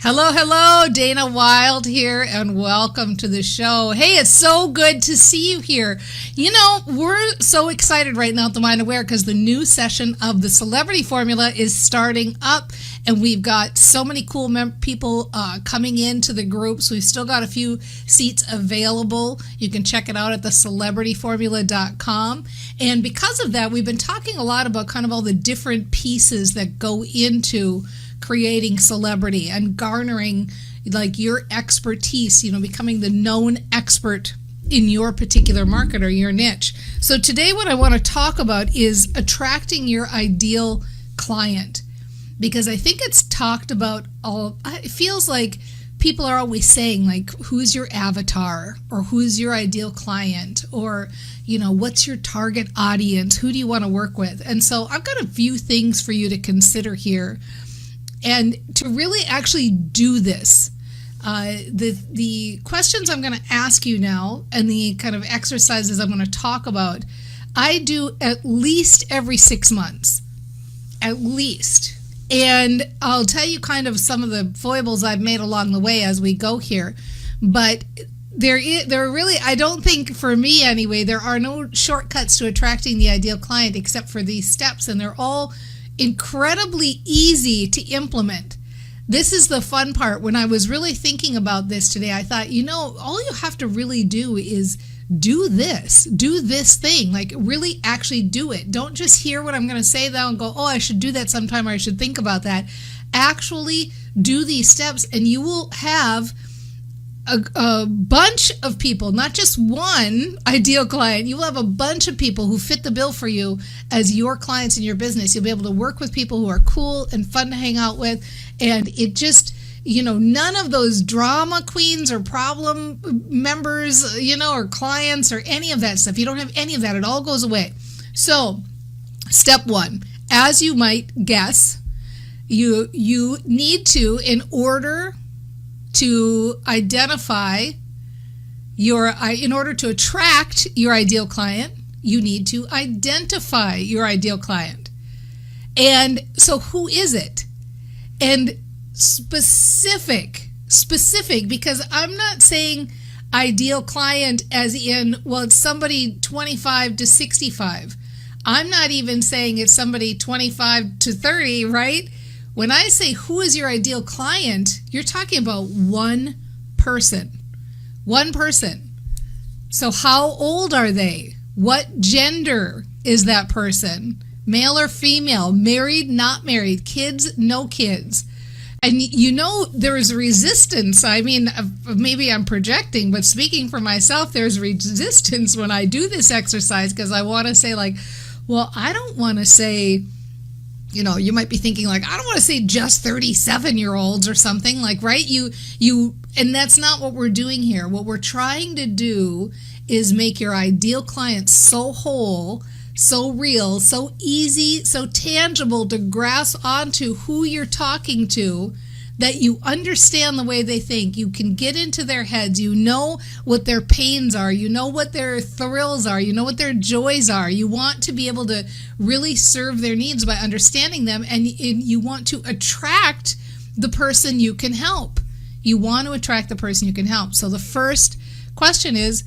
Hello, hello, Dana Wilde here, and welcome to the show. Hey, it's so good to see you here. You know, we're so excited right now at the Mind Aware because the new session of the Celebrity Formula is starting up, and we've got so many cool people coming into the groups. We've still got a few seats available. You can check it out at thecelebrityformula.com. And because of that, we've been talking a lot about kind of all the different pieces that go into creating celebrity and garnering like your expertise, becoming the known expert in your particular market or your niche. So today what I want to talk about is attracting your ideal client, because I think it's talked about it feels like people are always saying like, who's your avatar, or who's your ideal client, or what's your target audience, who do you want to work with? And so I've got a few things for you to consider here. And to really actually do this, the questions I'm going to ask you now and the kind of exercises I'm going to talk about, I do at least every 6 months, at least. And I'll tell you kind of some of the foibles I've made along the way as we go here. But there really, I don't think, for me anyway, there are no shortcuts to attracting the ideal client except for these steps, and they're all incredibly easy to implement. This is the fun part. When I was really thinking about this today, I thought, all you have to really do is do this thing, like really actually do it. Don't just hear what I'm going to say though and go, oh, I should do that sometime, or I should think about that. Actually do these steps, and you will have a bunch of people, not just one ideal client. You will have a bunch of people who fit the bill for you as your clients in your business. You'll be able to work with people who are cool and fun to hang out with. And it just, none of those drama queens or problem members, or clients or any of that stuff. You don't have any of that. It all goes away. So step one, as you might guess, you need to, in order to in order to attract your ideal client, you need to identify your ideal client. And so who is it? And specific, because I'm not saying ideal client as in, well, it's somebody 25 to 65. I'm not even saying it's somebody 25 to 30, right? When I say who is your ideal client, you're talking about one person. One person. So how old are they? What gender is that person? Male or female? Married, not married? Kids, no kids? And there is resistance. I mean, maybe I'm projecting, but speaking for myself, there's resistance when I do this exercise, because I want to say like, well, I don't want to say, you might be thinking like, I don't want to say just 37-year-olds or something, like, right? And that's not what we're doing here. What we're trying to do is make your ideal client so whole, so real, so easy, so tangible to grasp onto who you're talking to, that you understand the way they think. You can get into their heads. You know what their pains are. You know what their thrills are. You know what their joys are. You want to be able to really serve their needs by understanding them, and you want to attract the person you can help. You want to attract the person you can help. So the first question is,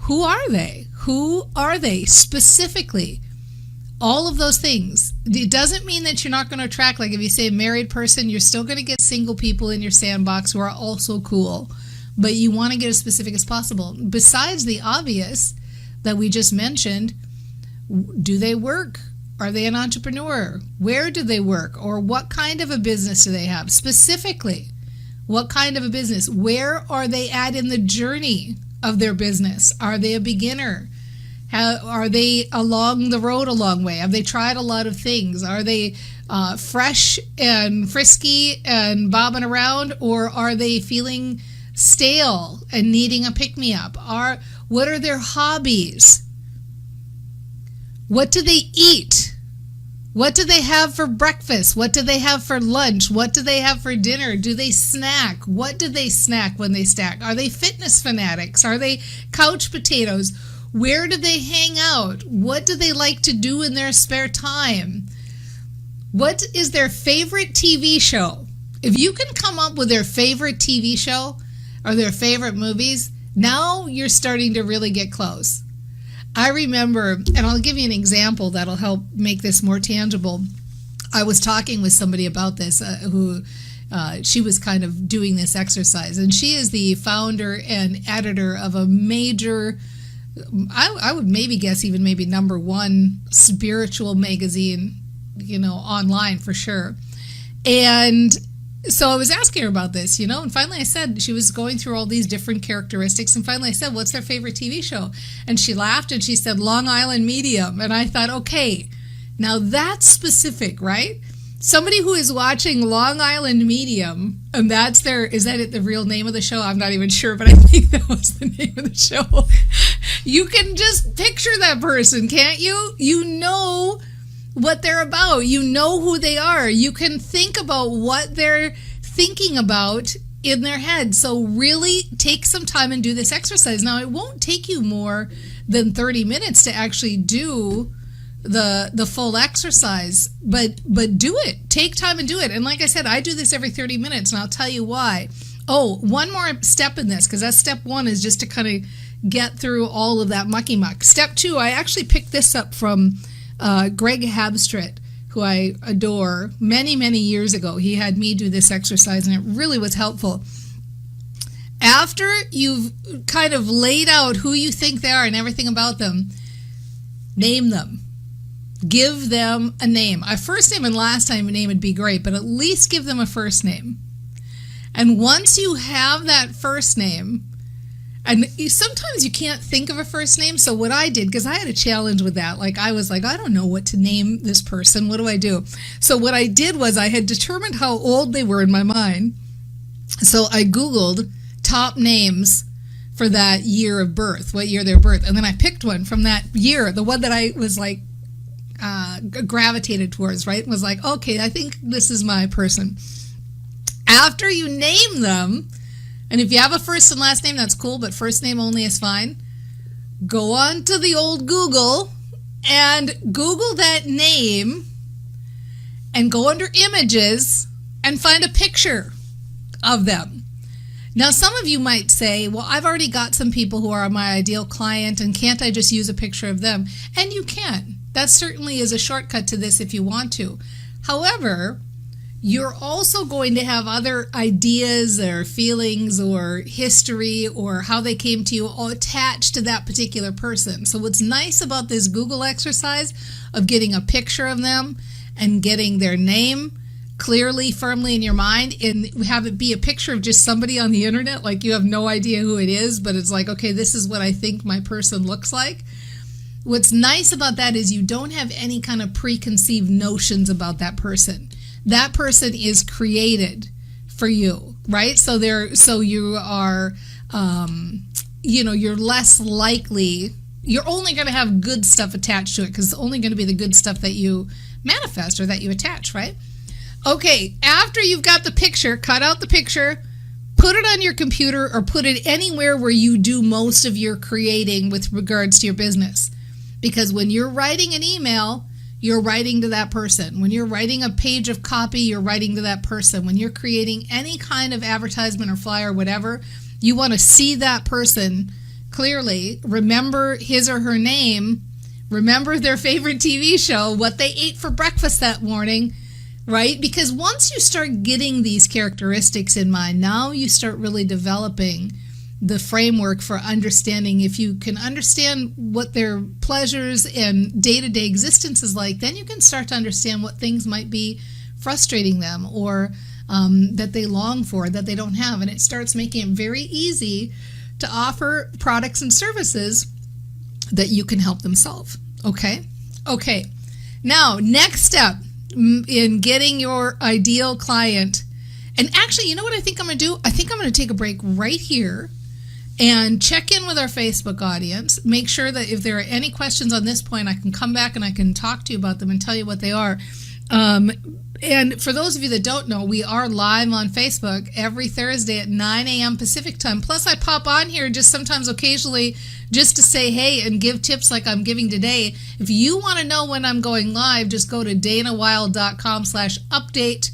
who are they? Who are they specifically? All of those things. It doesn't mean that you're not going to attract, like if you say a married person, you're still going to get single people in your sandbox who are also cool. But you want to get as specific as possible. Besides the obvious that we just mentioned, do they work? Are they an entrepreneur? Where do they work? Or what kind of a business do they have? Specifically, what kind of a business? Where are they at in the journey of their business? Are they a beginner? Are they along the road a long way? Have they tried a lot of things? Are they fresh and frisky and bobbing around? Or are they feeling stale and needing a pick-me-up? What are their hobbies? What do they eat? What do they have for breakfast? What do they have for lunch? What do they have for dinner? Do they snack? What do they snack when they snack? Are they fitness fanatics? Are they couch potatoes? Where do they hang out? What do they like to do in their spare time? What is their favorite TV show? If you can come up with their favorite TV show or their favorite movies, now you're starting to really get close. I remember, and I'll give you an example that'll help make this more tangible. I was talking with somebody about this who she was kind of doing this exercise, and she is the founder and editor of a major, I would maybe guess even maybe number one spiritual magazine, online for sure. And so I was asking her about this, and finally I said, she was going through all these different characteristics, and finally I said, what's their favorite TV show? And she laughed and she said, Long Island Medium. And I thought, okay, now that's specific, right? Somebody who is watching Long Island Medium, and is that the real name of the show? I'm not even sure, but I think that was the name of the show. You can just picture that person, can't you? You know what they're about. You know who they are. You can think about what they're thinking about in their head. So really take some time and do this exercise. Now, it won't take you more than 30 minutes to actually do the full exercise, but do it. Take time and do it. And like I said, I do this every 30 minutes, and I'll tell you why. Oh, one more step in this, because that's step one, is just to kind of get through all of that mucky muck. Step two, I actually picked this up from Greg Habstritt, who I adore. Many, many years ago, he had me do this exercise, and it really was helpful. After you've kind of laid out who you think they are and everything about them, name them. Give them a name. A first name and last name would be great, but at least give them a first name. And once you have that first name, and sometimes you can't think of a first name, so what I did, because I had a challenge with that, I was like, I don't know what to name this person. What do I do? So what I did was I had determined how old they were in my mind. So I Googled top names for that year of birth, what year their birth. And then I picked one from that year, the one that I was gravitated towards, right? Was like, okay, I think this is my person. After you name them, and if you have a first and last name, that's cool, but first name only is fine. Go on to the old Google and Google that name and go under images and find a picture of them. Now, some of you might say, well, I've already got some people who are my ideal client, and can't I just use a picture of them? And you can. That certainly is a shortcut to this if you want to. However, you're also going to have other ideas or feelings or history or how they came to you all attached to that particular person. So what's nice about this Google exercise of getting a picture of them and getting their name clearly, firmly in your mind, and have it be a picture of just somebody on the internet, like you have no idea who it is, but it's like, okay, this is what I think my person looks like. What's nice about that is you don't have any kind of preconceived notions about that person. That person is created for you, right? So you are, you're less likely, you're only going to have good stuff attached to it, because it's only going to be the good stuff that you manifest or that you attach, right? Okay, after you've got the picture, cut out the picture, put it on your computer or put it anywhere where you do most of your creating with regards to your business. Because when you're writing an email, you're writing to that person. When you're writing a page of copy, you're writing to that person. When you're creating any kind of advertisement or flyer or whatever, you want to see that person clearly, remember his or her name, remember their favorite TV show, what they ate for breakfast that morning, right? Because once you start getting these characteristics in mind, now you start really developing the framework for understanding. If you can understand what their pleasures and day-to-day existence is like, then you can start to understand what things might be frustrating them or that they long for, that they don't have. And it starts making it very easy to offer products and services that you can help them solve. Okay? Okay. Now, next step in getting your ideal client. And actually, you know what I think I'm going to do? I think I'm going to take a break right here and check in with our Facebook audience. Make sure that if there are any questions on this point, I can come back and I can talk to you about them and tell you what they are. And for those of you that don't know, we are live on Facebook every Thursday at 9 a.m. Pacific time. Plus, I pop on here just sometimes occasionally just to say hey and give tips like I'm giving today. If you want to know when I'm going live, just go to danawilde.com/update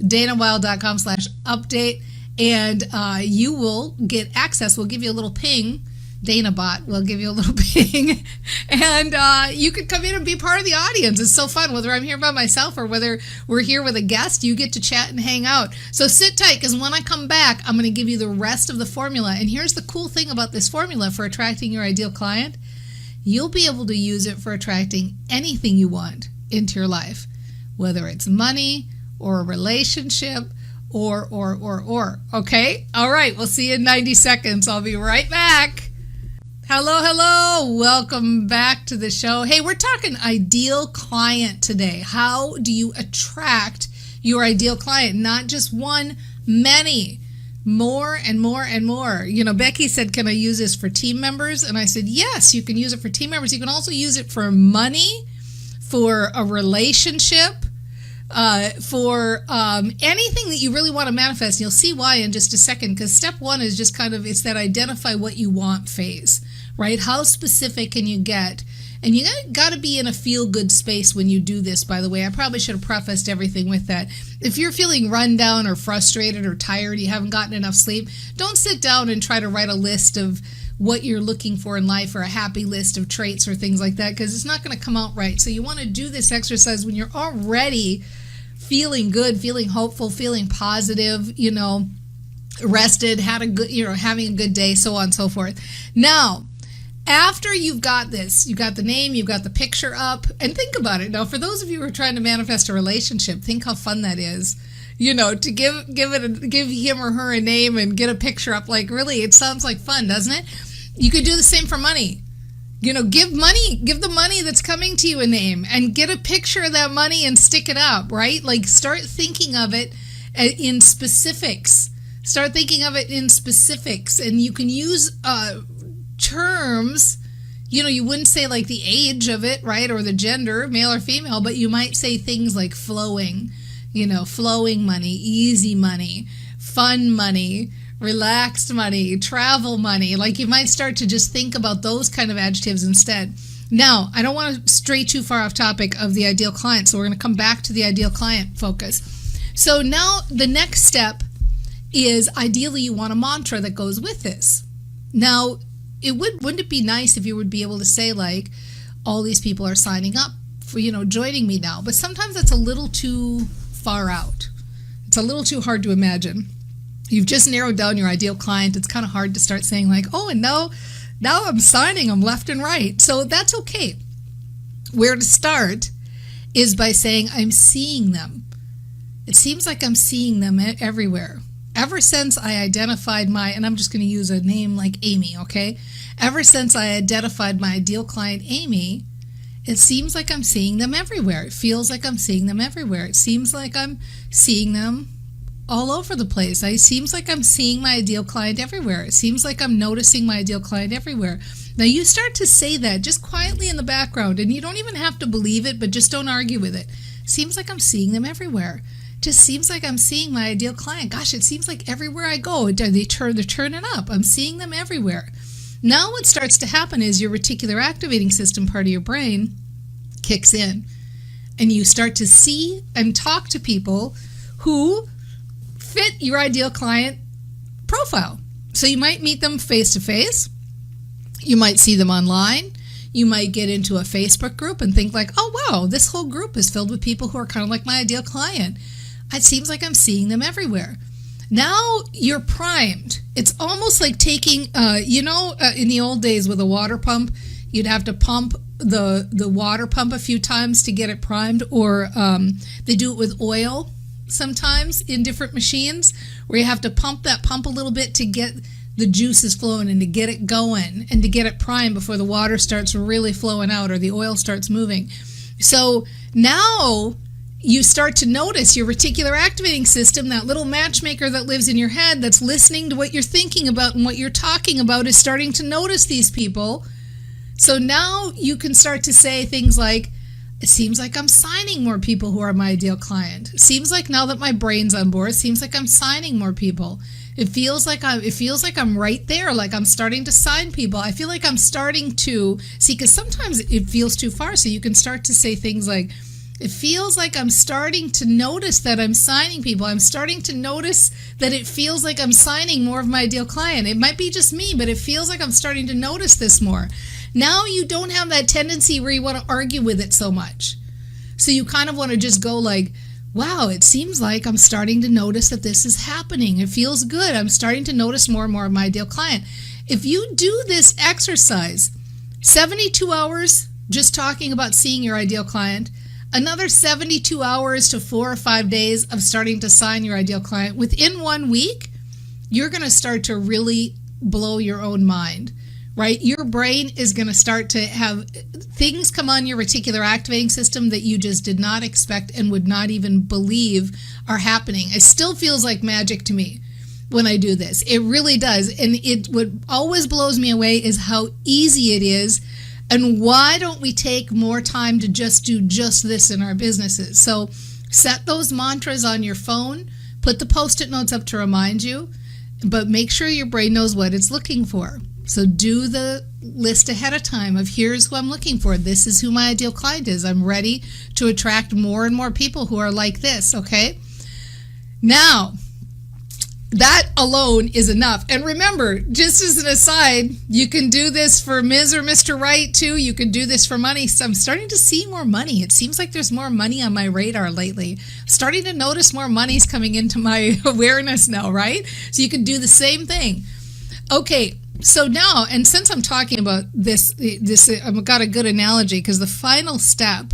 danawilde.com/update, and you will get access. We'll give you a little ping. DanaBot will give you a little ping, and you can come in and be part of the audience. It's so fun, whether I'm here by myself or whether we're here with a guest. You get to chat and hang out. So sit tight, because when I come back, I'm going to give you the rest of the formula. And here's the cool thing about this formula for attracting your ideal client. You'll be able to use it for attracting anything you want into your life, whether it's money or a relationship or. Okay? All right, we'll see you in 90 seconds. I'll be right back. Hello. Welcome back to the show. Hey, we're talking ideal client today. How do you attract your ideal client? Not just one, many. More and more and more. You know, Becky said, can I use this for team members? And I said, yes, you can use it for team members. You can also use it for money, for a relationship, for anything that you really want to manifest. You'll see why in just a second, because step one is just it's that identify what you want phase, right? How specific can you get? And you got to be in a feel-good space when you do this, by the way. I probably should have prefaced everything with that. If you're feeling run down or frustrated or tired, you haven't gotten enough sleep, don't sit down and try to write a list of what you're looking for in life, or a happy list of traits or things like that, because it's not going to come out right. So you want to do this exercise when you're already feeling good, feeling hopeful, feeling positive, rested, had a good, having a good day, so on and so forth. Now, after you've got this, you've got the name, you've got the picture up, and think about it. Now, for those of you who are trying to manifest a relationship, think how fun that is. To give him or her a name and get a picture up. Like, really, it sounds like fun, doesn't it? You could do the same for money. Give the money that's coming to you a name, and get a picture of that money and stick it up, right? Like, start thinking of it in specifics. And you can use terms, you wouldn't say like the age of it, right? Or the gender, male or female, but you might say things like flowing, flowing money, easy money, fun money, relaxed money, travel money. Like, you might start to just think about those kind of adjectives instead. Now, I don't want to stray too far off topic of the ideal client, so we're going to come back to the ideal client focus. So now the next step is, ideally you want a mantra that goes with this. Now, wouldn't it be nice if you would be able to say, like, all these people are signing up for, joining me now, but sometimes that's a little too far out. It's a little too hard to imagine. You've just narrowed down your ideal client. It's kind of hard to start saying like, oh, and now I'm signing them left and right. So that's okay. Where to start is by saying, I'm seeing them. It seems like I'm seeing them everywhere. Ever since I identified and I'm just going to use a name like Amy, okay? Ever since I identified my ideal client, Amy, it seems like I'm seeing them everywhere. It feels like I'm seeing them everywhere. It seems like I'm seeing them all over the place. It seems like I'm seeing my ideal client everywhere. It seems like I'm noticing my ideal client everywhere. Now, you start to say that just quietly in the background, and you don't even have to believe it, but just don't argue with it. Seems like I'm seeing them everywhere. Just seems like I'm seeing my ideal client. Gosh, it seems like everywhere I go, they're turning up. I'm seeing them everywhere. Now what starts to happen is your reticular activating system part of your brain kicks in, and you start to see and talk to people who fit your ideal client profile. So you might meet them face to face. You might see them online. You might get into a Facebook group and think like, oh, wow, this whole group is filled with people who are kind of like my ideal client. It seems like I'm seeing them everywhere. Now you're primed. It's almost like taking, in the old days with a water pump, you'd have to pump the water pump a few times to get it primed, or they do it with oil sometimes in different machines, where you have to pump a little bit to get the juices flowing and to get it going and to get it primed before the water starts really flowing out or the oil starts moving. So now you start to notice your reticular activating system, that little matchmaker that lives in your head that's listening to what you're thinking about and what you're talking about, is starting to notice these people. So now you can start to say things like, it seems like I'm signing more people who are my ideal client. It seems like now that my brain's on board, it seems like I'm signing more people. It feels like I'm right there, like I'm starting to sign people. I feel like I'm starting to see, because sometimes it feels too far. So you can start to say things like, It feels like I'm starting to notice that I'm signing people. I'm starting to notice that it feels like I'm signing more of my ideal client. It might be just me, but it feels like I'm starting to notice this more. Now you don't have that tendency where you want to argue with it so much. So you kind of want to just go like, wow, it seems like I'm starting to notice that this is happening. It feels good. I'm starting to notice more and more of my ideal client. If you do this exercise, 72 hours just talking about seeing your ideal client, another 72 hours to 4 or 5 days of starting to sign your ideal client, within 1 week, you're going to start to really blow your own mind, right? Your brain is going to start to have things come on your reticular activating system that you just did not expect and would not even believe are happening. It still feels like magic to me when I do this. It really does. And what always blows me away is how easy it is. And why don't we take more time to just do just this in our businesses? So set those mantras on your phone, put the Post-it notes up to remind you, but make sure your brain knows what it's looking for. So do the list ahead of time of here's who I'm looking for. This is who my ideal client is. I'm ready to attract more and more people who are like this, okay? Now, that alone is enough. And remember, just as an aside, you can do this for Ms. or Mr. Right too. You can do this for money. So I'm starting to see more money. It seems like there's more money on my radar lately. Starting to notice more money's coming into my awareness now, right? So you can do the same thing. Okay, so now, and since I'm talking about this, I've got a good analogy because the final step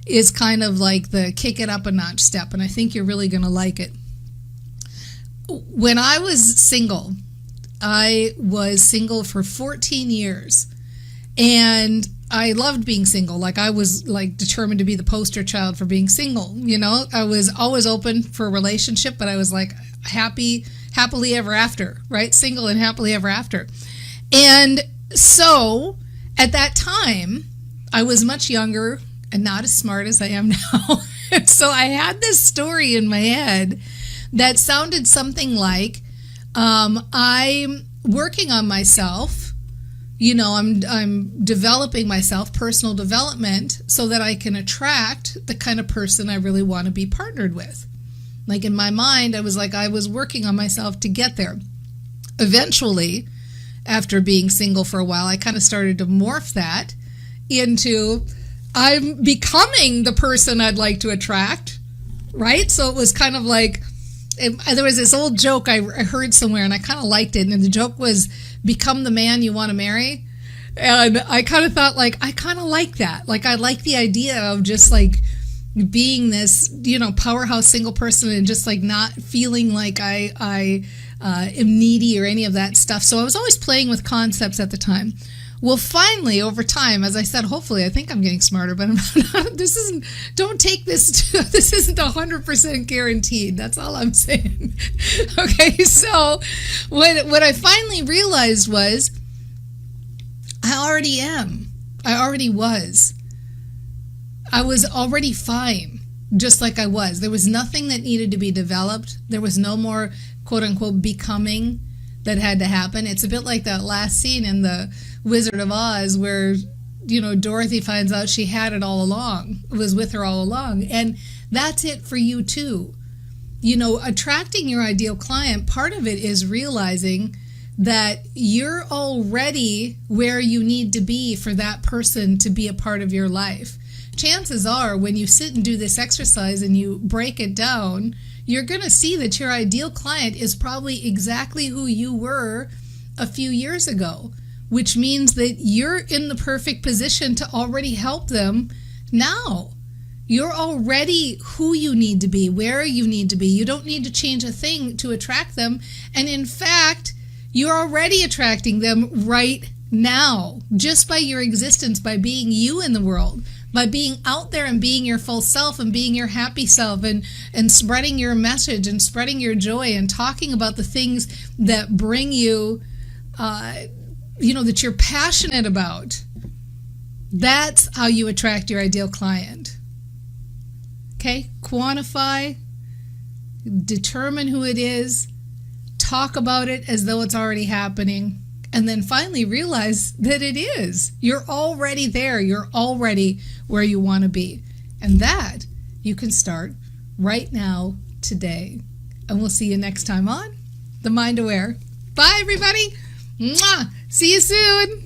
is kind of like the kick it up a notch step, and I think you're really going to like it. When I was single for 14 years, and I loved being single. Like I was like determined to be the poster child for being single. You know, I was always open for a relationship, but I was like happily ever after, right? Single and happily ever after. And so at that time, I was much younger and not as smart as I am now. And so I had this story in my head that sounded something like, I'm working on myself, you know, I'm developing myself, personal development, so that I can attract the kind of person I really want to be partnered with. Like in my mind, I was working on myself to get there. Eventually, after being single for a while, I kind of started to morph that into I'm becoming the person I'd like to attract, right? So it was kind of like, there was this old joke I heard somewhere and I kind of liked it. And the joke was, become the man you want to marry. And I kind of thought like, I kind of like that. Like I like the idea of just like being this, you know, powerhouse single person and just like not feeling like I am needy or any of that stuff. So I was always playing with concepts at the time. Well, finally, over time, as I said, hopefully, I think I'm getting smarter, but don't take this, this isn't 100% guaranteed. That's all I'm saying. Okay, so what I finally realized was I already am. I already was. I was already fine, just like I was. There was nothing that needed to be developed. There was no more, quote unquote, becoming that had to happen. It's a bit like that last scene in the Wizard of Oz where, you know, Dorothy finds out she had it all along, was with her all along. And that's it for you too. You know, attracting your ideal client, part of it is realizing that you're already where you need to be for that person to be a part of your life. Chances are when you sit and do this exercise and you break it down, you're going to see that your ideal client is probably exactly who you were a few years ago, which means that you're in the perfect position to already help them now. You're already who you need to be, where you need to be. You don't need to change a thing to attract them. And in fact, you're already attracting them right now, just by your existence, by being you in the world, by being out there and being your full self and being your happy self and spreading your message and spreading your joy and talking about the things that bring you, you know, that you're passionate about. That's how you attract your ideal client. Okay? Quantify, determine who it is, talk about it as though it's already happening, and then finally realize that it is. You're already there. You're already where you want to be. And that you can start right now, today. And we'll see you next time on The Mind Aware. Bye, everybody. Mwah. See you soon.